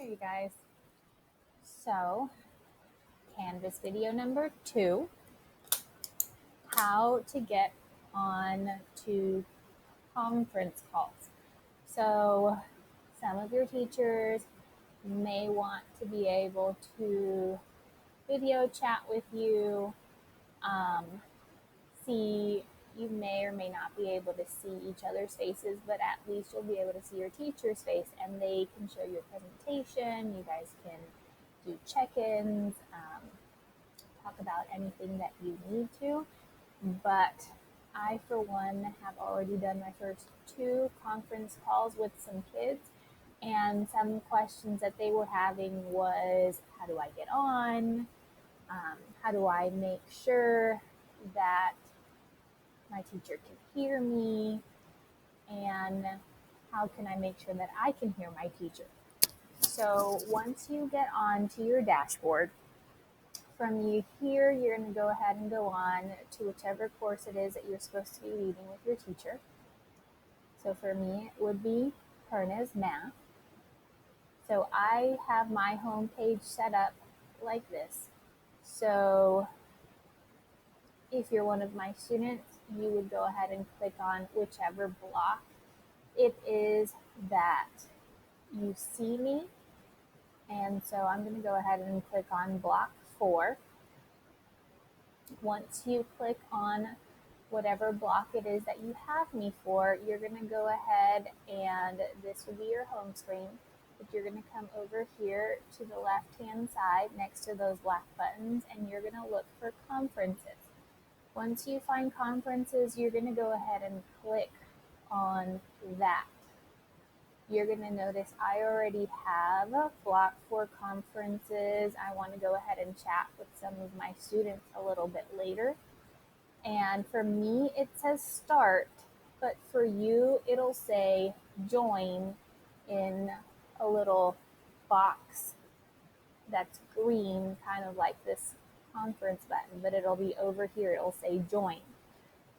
you guys. So, Canvas video number 2, how to get on to conference calls. So, some of your teachers may want to be able to video chat with you, um, see, you may or may not be able to see each other's faces, but at least you'll be able to see your teacher's face and they can show you a presentation. You guys can do check-ins, talk about anything that you need to. But I, for one, have already done my first 2 conference calls with some kids, and some questions that they were having was, how do I get on? How do I make sure that my teacher can hear me? And how can I make sure that I can hear my teacher? So once you get on to your dashboard, from you here, you're going to go ahead and go on to whichever course it is that you're supposed to be leading with your teacher. So for me, it would be Perna's Math. So I have my home page set up like this. So if you're one of my students, you would go ahead and click on whichever block it is that you see me. And so I'm going to go ahead and click on block 4. Once you click on whatever block it is that you have me for, you're going to go ahead and this will be your home screen. But you're going to come over here to the left-hand side next to those black buttons, and you're going to look for conferences. Once you find conferences, you're going to go ahead and click on that. You're going to notice I already have a block 4 conferences. I want to go ahead and chat with some of my students a little bit later. And for me, it says start, but for you, it'll say join in a little box that's green, kind of like this conference button, but it'll be over here. It'll say join.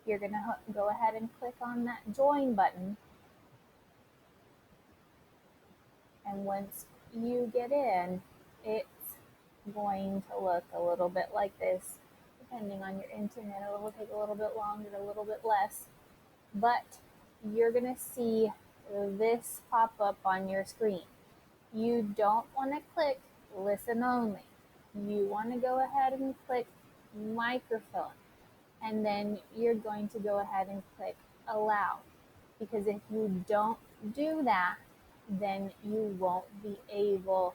You're going to go ahead and click on that join button. And once you get in, it's going to look a little bit like this. Depending on your internet, it will take a little bit longer, a little bit less. But you're going to see this pop up on your screen. You don't want to click listen only. You want to go ahead and click microphone. And then you're going to go ahead and click allow. Because if you don't do that, then you won't be able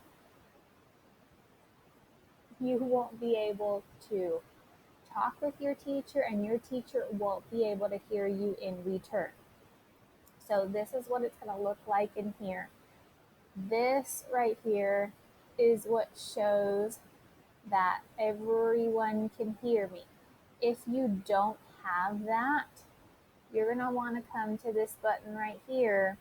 to talk with your teacher, and your teacher won't be able to hear you in return. So this is what it's going to look like in here. This right here is what shows that everyone can hear me. If you don't have that, you're going to want to come to this button right here,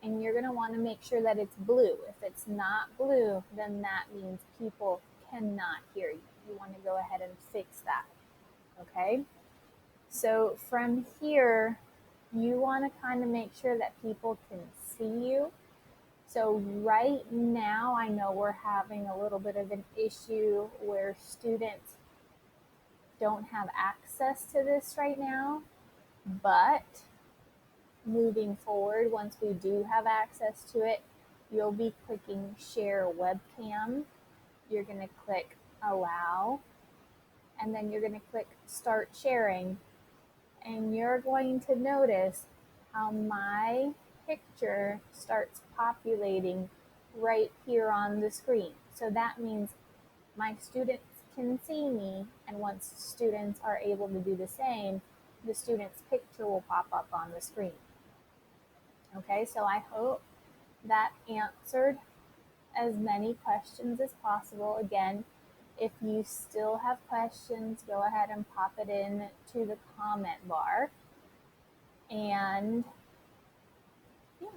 and you're going to want to make sure that it's blue. If it's not blue, then that means people cannot hear you. You want to go ahead and fix that. Okay? So from here, you want to kind of make sure that people can see you. So right now, I know we're having a little bit of an issue where students don't have access to this right now, but moving forward, once we do have access to it, you'll be clicking share webcam. You're going to click allow, and then you're going to click start sharing, and you're going to notice how my picture starts populating right here on the screen. So that means my students can see me, and once students are able to do the same, the student's picture will pop up on the screen. Okay, so I hope that answered as many questions as possible. Again, if you still have questions, go ahead and pop it in to the comment bar. And yeah,